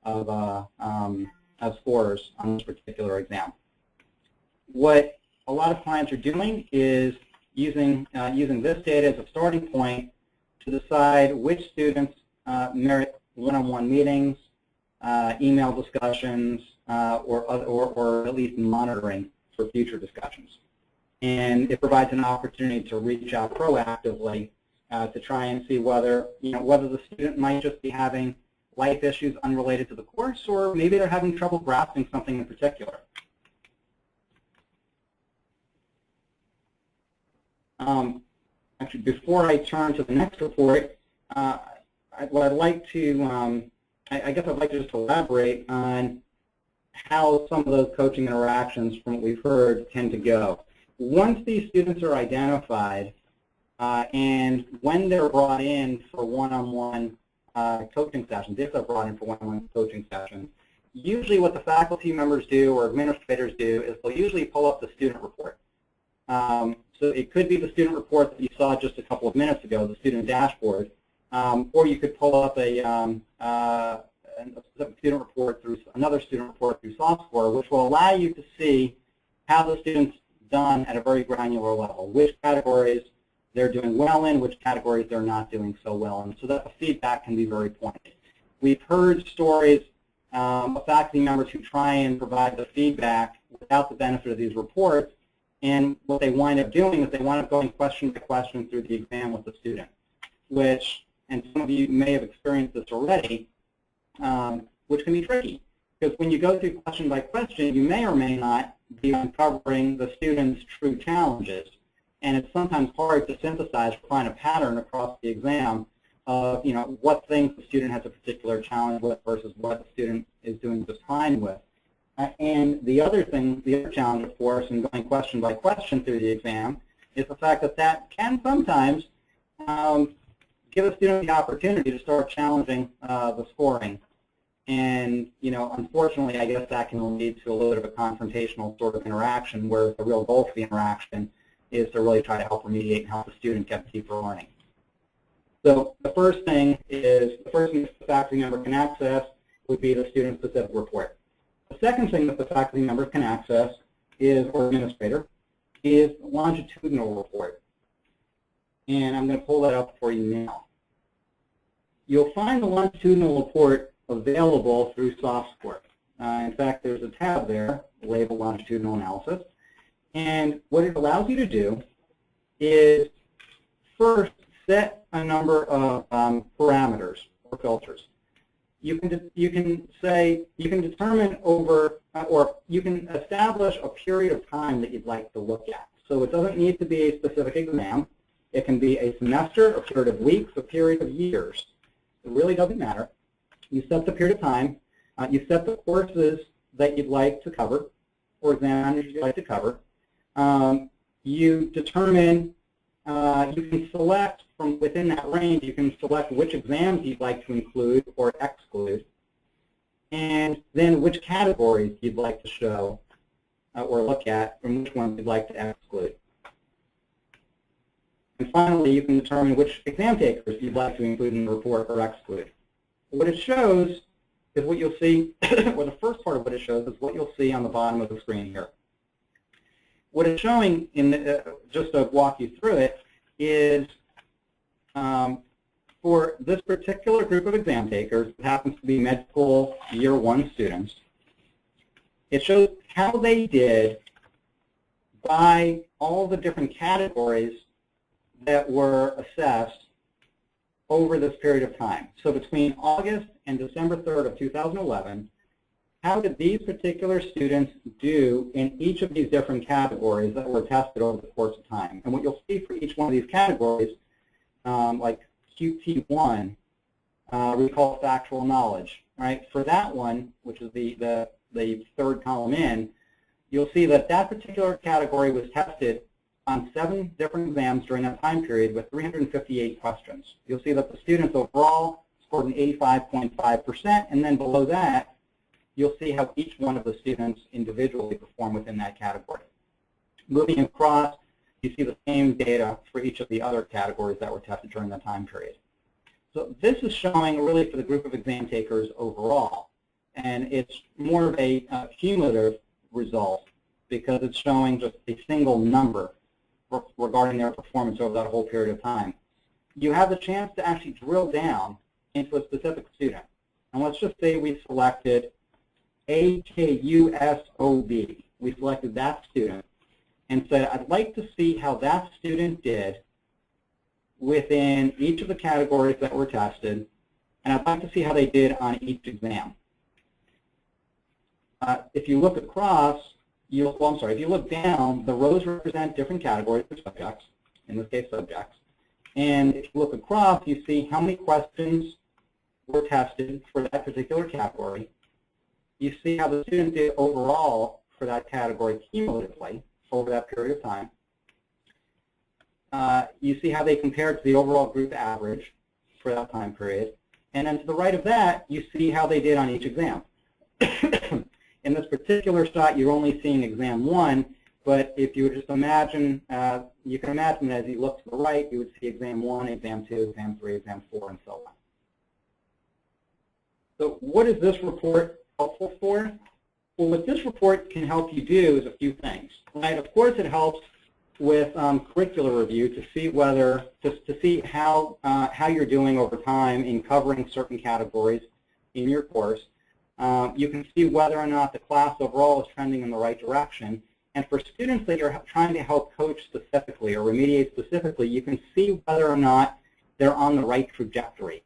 of scorers on this particular exam. What a lot of clients are doing is using this data as a starting point to decide which students merit one-on-one meetings, email discussions, or at least monitoring for future discussions. And it provides an opportunity to reach out proactively to try and see whether the student might just be having life issues unrelated to the course, or maybe they're having trouble grasping something in particular. Actually, before I turn to the next report, what I'd like to, I guess I'd like to just elaborate on how some of those coaching interactions from what we've heard tend to go. Once these students are identified and when they're brought in for one-on-one coaching sessions, if they're brought in for one-on-one coaching sessions, usually what the faculty members do or administrators do is they'll usually pull up the student report. So it could be the student report that you saw just a couple of minutes ago, the student dashboard, or you could pull up a student report through another student report through SoftScore, which will allow you to see how the student's done at a very granular level, which categories they're doing well in, which categories they're not doing so well in, so that the feedback can be very pointed. We've heard stories of faculty members who try and provide the feedback without the benefit of these reports, and what they wind up doing is they wind up going question by question through the exam with the student, which, and some of you may have experienced this already, which can be tricky. Because when you go through question by question, you may or may not be uncovering the student's true challenges. And it's sometimes hard to synthesize or find a pattern across the exam of what things the student has a particular challenge with versus what the student is doing just fine with. And the other challenge, of course, in going question by question through the exam is the fact that that can sometimes give a student the opportunity to start challenging the scoring. And, unfortunately, I guess that can lead to a little bit of a confrontational sort of interaction where the real goal for the interaction is to really try to help remediate and help the student get deeper learning. So the first thing the faculty member can access would be the student-specific report. The second thing that the faculty member can access or administrator is longitudinal report. And I'm going to pull that up for you now. You'll find the longitudinal report available through SoftScore. In fact, there's a tab there labeled Longitudinal Analysis. And what it allows you to do is first set a number of parameters or filters. You can determine or you can establish a period of time that you'd like to look at. So it doesn't need to be a specific exam. It can be a semester, a period of weeks, a period of years. It really doesn't matter. You set the period of time. You set the courses that you'd like to cover, or exams you'd like to cover. You determine, you can select from within that range, you can select which exams you'd like to include or exclude, and then which categories you'd like to show or look at, and which ones you'd like to exclude. And finally, you can determine which exam takers you'd like to include in the report or exclude. What it shows is what you'll see, or the first part of what it shows is what you'll see on the bottom of the screen here. What it's showing, just to walk you through it, is for this particular group of exam takers, it happens to be med school year 1 students, it shows how they did by all the different categories that were assessed over this period of time. So between August and December 3rd of 2011, how did these particular students do in each of these different categories that were tested over the course of time? And what you'll see for each one of these categories, like QT1, recall factual knowledge, right? For that one, which is the third column in, you'll see that that particular category was tested on 7 different exams during that time period with 358 questions. You'll see that the students overall scored an 85.5%, and then below that, you'll see how each one of the students individually performed within that category. Moving across, you see the same data for each of the other categories that were tested during that time period. So this is showing really for the group of exam takers overall, and it's more of a cumulative result because it's showing just a single number regarding their performance over that whole period of time. You have the chance to actually drill down into a specific student. And let's just say we selected AKUSOB. We selected that student and said, I'd like to see how that student did within each of the categories that were tested, and I'd like to see how they did on each exam. If you look across, if you look down, the rows represent different categories of subjects, in this case subjects. And if you look across, you see how many questions were tested for that particular category. You see how the student did overall for that category cumulatively over that period of time. You see how they compared to the overall group average for that time period. And then to the right of that, you see how they did on each exam. In this particular shot, you're only seeing exam 1, but if you would just imagine, you can imagine that as you look to the right, you would see exam 1, exam 2, exam 3, exam 4, and so on. So what is this report helpful for? Well, what this report can help you do is a few things. Right? Of course, it helps with curricular review to see whether, to see how you're doing over time in covering certain categories in your course. You can see whether or not the class overall is trending in the right direction. And for students that you're trying to help coach specifically or remediate specifically, you can see whether or not they're on the right trajectory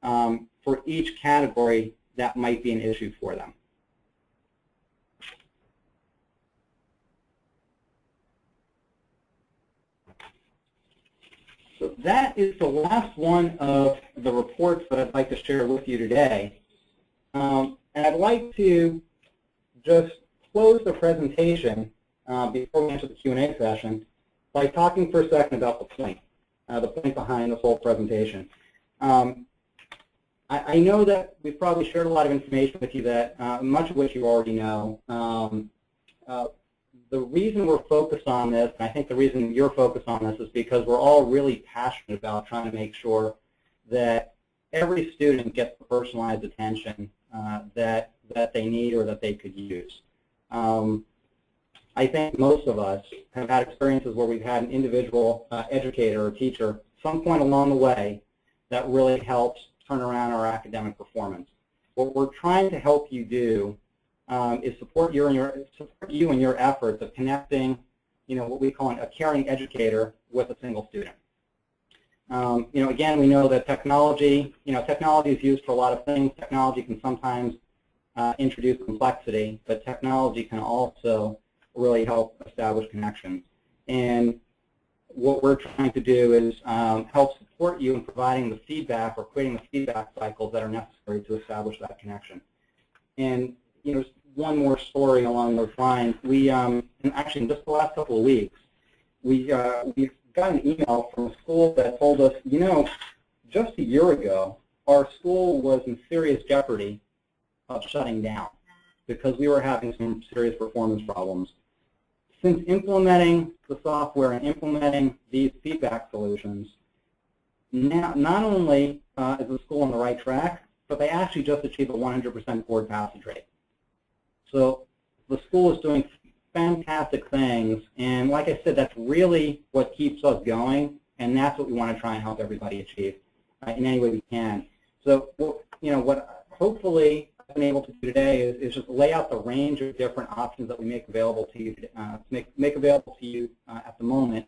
for each category that might be an issue for them. So that is the last one of the reports that I'd like to share with you today. And I'd like to just close the presentation before we enter the Q&A session by talking for a second about the point behind this whole presentation. I know that we've probably shared a lot of information with you that much of which you already know. The reason we're focused on this, and I think the reason you're focused on this, is because we're all really passionate about trying to make sure that every student gets the personalized attention that they need or that they could use. I think most of us have had experiences where we've had an individual educator or teacher some point along the way that really helps turn around our academic performance. What we're trying to help you do is support you in your efforts of connecting, what we call a caring educator with a single student. Again, we know that technology is used for a lot of things. Technology can sometimes introduce complexity, but technology can also really help establish connections. And what we're trying to do is help support you in providing the feedback or creating the feedback cycles that are necessary to establish that connection. And one more story along those lines. We actually in just the last couple of weeks, we got an email from a school that told us, just a year ago, our school was in serious jeopardy of shutting down because we were having some serious performance problems. Since implementing the software and implementing these feedback solutions, now not only is the school on the right track, but they actually just achieved a 100% board passage rate. So the school is doing fantastic things, and like I said, that's really what keeps us going, and that's what we want to try and help everybody achieve in any way we can. So, what hopefully I've been able to do today is just lay out the range of different options that we make available to you, at the moment.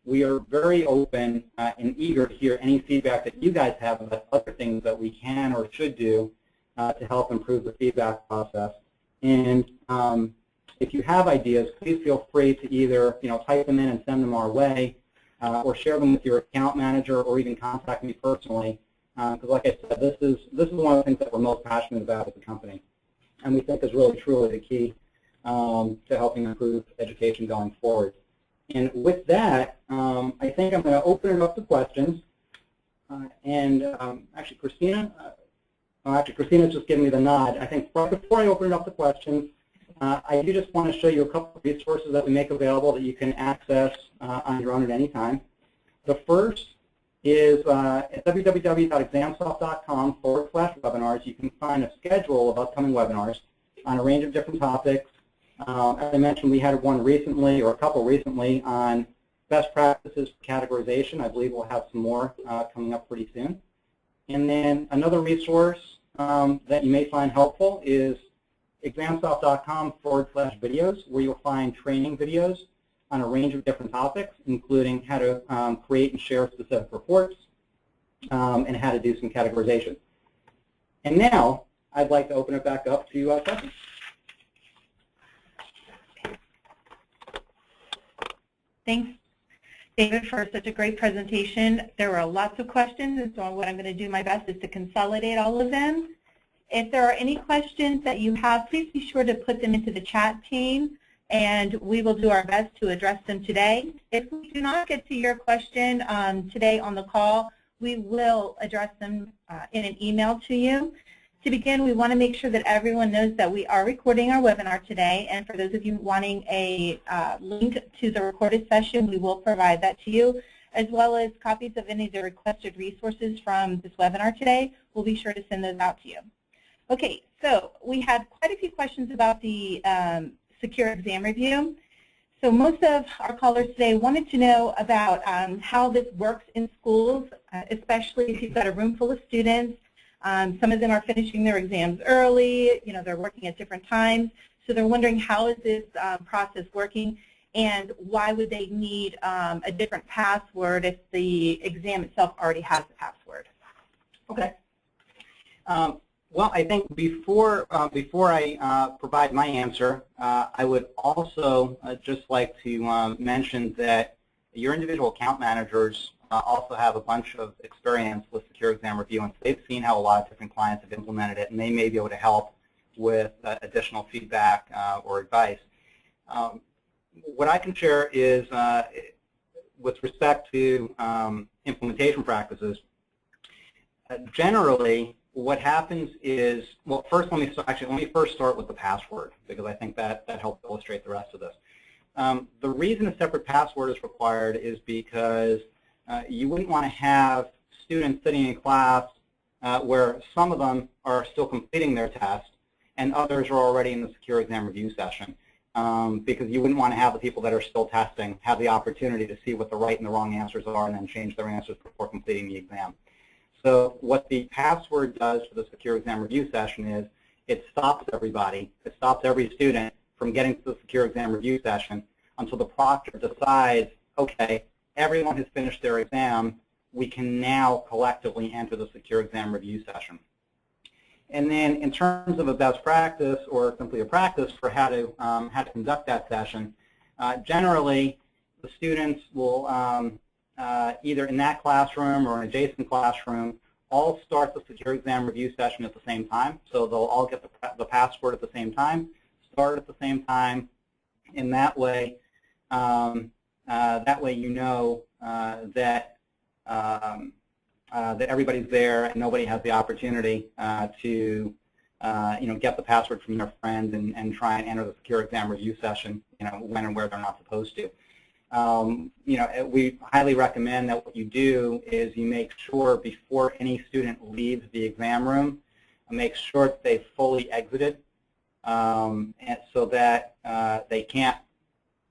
We are very open and eager to hear any feedback that you guys have about other things that we can or should do to help improve the feedback process. And if you have ideas, please feel free to either type them in and send them our way, or share them with your account manager, or even contact me personally. Because, like I said, this is one of the things that we're most passionate about as a company, and we think is really truly the key to helping improve education going forward. And with that, I think I'm going to open it up to questions. Actually, Christina's just giving me the nod. I think right before I open it up to questions, I do just want to show you a couple of resources that we make available that you can access on your own at any time. The first is at www.examsoft.com/webinars. You can find a schedule of upcoming webinars on a range of different topics. As I mentioned, we had one recently, or a couple recently, on best practices for categorization. I believe we'll have some more coming up pretty soon. And then another resource that you may find helpful is examsoft.com/videos, where you'll find training videos on a range of different topics, including how to create and share specific reports and how to do some categorization. And now I'd like to open it back up to questions. Thanks, David, for such a great presentation. There were lots of questions, and so what I'm going to do my best is to consolidate all of them. If there are any questions that you have, please be sure to put them into the chat pane, and we will do our best to address them today. If we do not get to your question today on the call, we will address them in an email to you. To begin, we want to make sure that everyone knows that we are recording our webinar today, and for those of you wanting a link to the recorded session, we will provide that to you, as well as copies of any of the requested resources from this webinar today. We'll be sure to send those out to you. Okay, so we had quite a few questions about the secure exam review. So most of our callers today wanted to know about how this works in schools, especially if you've got a room full of students. Some of them are finishing their exams early, they're working at different times, so they're wondering how is this process working, and why would they need a different password if the exam itself already has the password? Okay. Well, I think before I provide my answer, I would also just like to mention that your individual account managers also have a bunch of experience with secure exam review, and they've seen how a lot of different clients have implemented it, and they may be able to help with additional feedback or advice. What I can share is, with respect to implementation practices, generally what happens is, well, first let me first start with the password, because I think that helps illustrate the rest of this. The reason a separate password is required is because you wouldn't want to have students sitting in class where some of them are still completing their test and others are already in the secure exam review session, because you wouldn't want to have the people that are still testing have the opportunity to see what the right and the wrong answers are and then change their answers before completing the exam. So what the password does for the secure exam review session is it stops everybody, it stops every student from getting to the secure exam review session until the proctor decides, okay, everyone has finished their exam, we can now collectively enter the secure exam review session. And then in terms of a best practice or simply a practice for how to conduct that session, generally the students will either in that classroom or an adjacent classroom all start the secure exam review session at the same time. So they'll all get the password at the same time, start at the same time, and that way you know that everybody's there and nobody has the opportunity to get the password from their friend and try and enter the secure exam review session when and where they're not supposed to. We highly recommend that what you do is you make sure before any student leaves the exam room, make sure that they fully exited, and so that they can't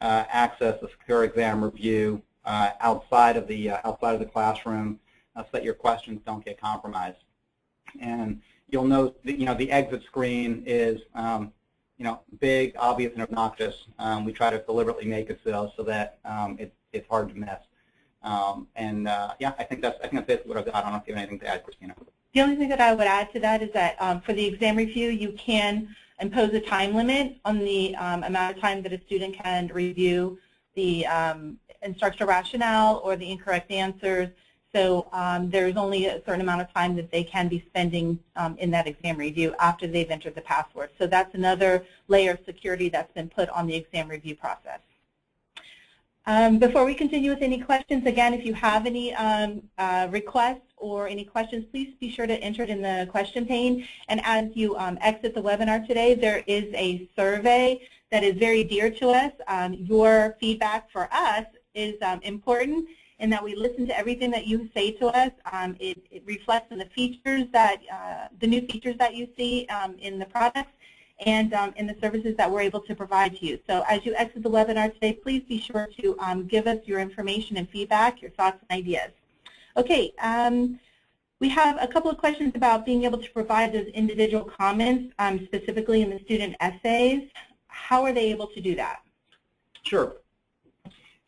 access the secure exam review outside of the classroom, so that your questions don't get compromised. And you'll note that the exit screen is big, obvious, and obnoxious. We try to deliberately make it so that it's hard to miss. Yeah, I think that's basically what I've got. I don't know if you have anything to add, Christina. The only thing that I would add to that is that for the exam review, you can impose a time limit on the amount of time that a student can review the instructional rationale or the incorrect answers. So there's only a certain amount of time that they can be spending in that exam review after they've entered the password. So that's another layer of security that's been put on the exam review process. Before we continue with any questions, again, if you have any requests or any questions, please be sure to enter it in the question pane. And as you exit the webinar today, there is a survey that is very dear to us. Your feedback for us is important in that we listen to everything that you say to us. It reflects in the features that, the new features that you see in the products and in the services that we're able to provide to you. So as you exit the webinar today, please be sure to give us your information and feedback, your thoughts and ideas. Okay, we have a couple of questions about being able to provide those individual comments, specifically in the student essays. How are they able to do that? Sure.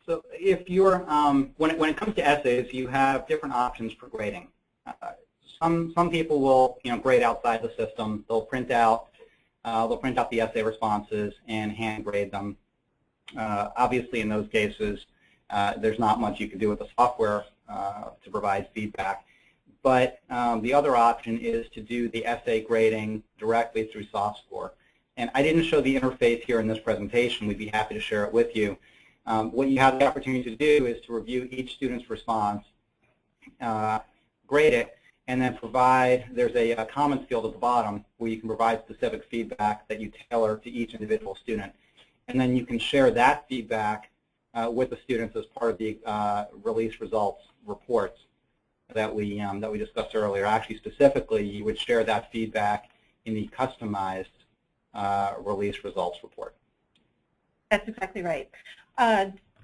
So if you're, when it comes to essays, you have different options for grading. Some people will grade outside the system. They'll print out the essay responses and hand grade them. Obviously, in those cases, there's not much you can do with the software to provide feedback. But the other option is to do the essay grading directly through SoftScore. And I didn't show the interface here in this presentation. We'd be happy to share it with you. What you have the opportunity to do is to review each student's response, grade it, and then provide, there's a comments field at the bottom where you can provide specific feedback that you tailor to each individual student. And then you can share that feedback with the students as part of the release results reports that we discussed earlier. Actually, specifically, you would share that feedback in the customized release results report. That's exactly right.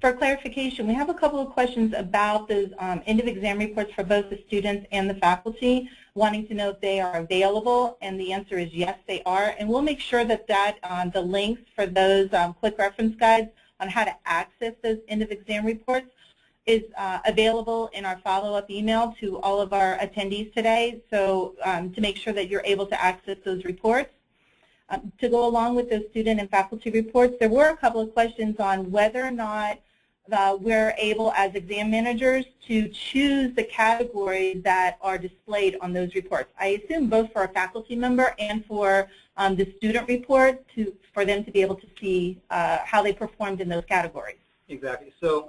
For clarification, we have a couple of questions about those end of exam reports for both the students and the faculty, wanting to know if they are available, and the answer is yes, they are. And we'll make sure that the links for those quick reference guides on how to access those end of exam reports is available in our follow-up email to all of our attendees today, so to make sure that you're able to access those reports. To go along with those student and faculty reports, there were a couple of questions on whether or not we're able as exam managers to choose the categories that are displayed on those reports. I assume both for a faculty member and for the student report for them to be able to see how they performed in those categories. Exactly. So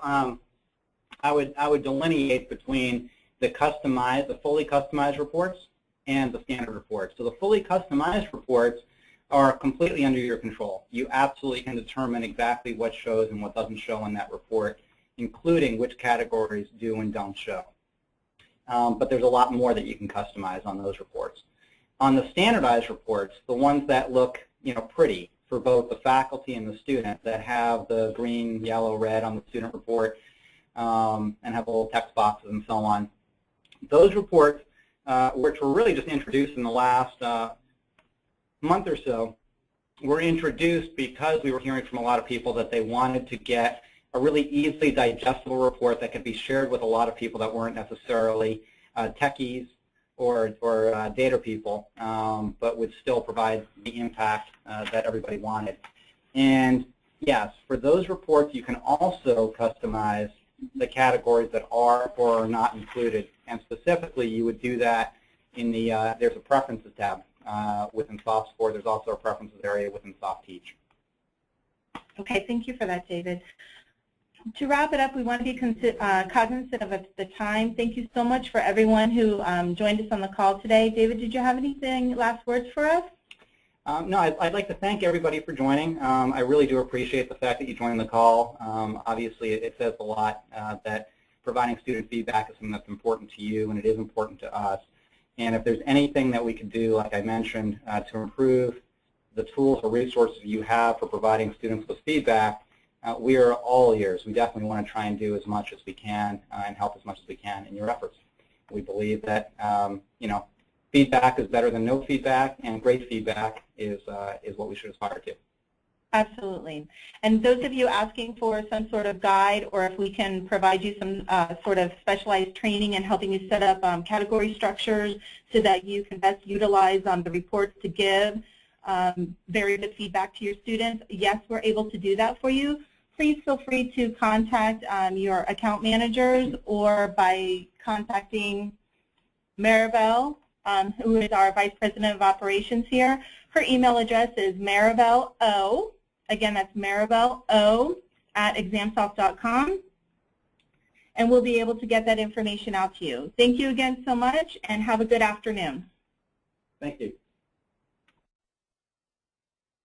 I would delineate between the fully customized reports and the standard reports. So the fully customized reports are completely under your control. You absolutely can determine exactly what shows and what doesn't show in that report, including which categories do and don't show. but there's a lot more that you can customize on those reports. On the standardized reports, the ones that look pretty for both the faculty and the student, that have the green, yellow, red on the student report and have little text boxes and so on, those reports, which were really just introduced in the last month or so, were introduced because we were hearing from a lot of people that they wanted to get a really easily digestible report that could be shared with a lot of people that weren't necessarily techies or data people, but would still provide the impact that everybody wanted. And yes, for those reports, you can also customize the categories that are or are not included. And specifically, you would do that in the, there's a preferences tab within SoftScore. There's also a preferences area within SoftTeach. Okay, thank you for that, David. To wrap it up, we want to be cognizant of the time. Thank you so much for everyone who joined us on the call today. David, did you have anything, last words for us? No, I'd like to thank everybody for joining. I really do appreciate the fact that you joined the call. Obviously, it says a lot that providing student feedback is something that's important to you, and it is important to us. And if there's anything that we can do, like I mentioned, to improve the tools or resources you have for providing students with feedback, we are all ears. We definitely want to try and do as much as we can and help as much as we can in your efforts. We believe that feedback is better than no feedback, and great feedback is what we should aspire to. Absolutely. And those of you asking for some sort of guide, or if we can provide you some sort of specialized training in helping you set up category structures so that you can best utilize the reports to give very good feedback to your students, yes, we're able to do that for you. Please feel free to contact your account managers, or by contacting Maribel, who is our Vice President of Operations here. Her email address is maribelo, again that's maribelo @examsoft.com, and we'll be able to get that information out to you. Thank you again so much, and have a good afternoon. Thank you.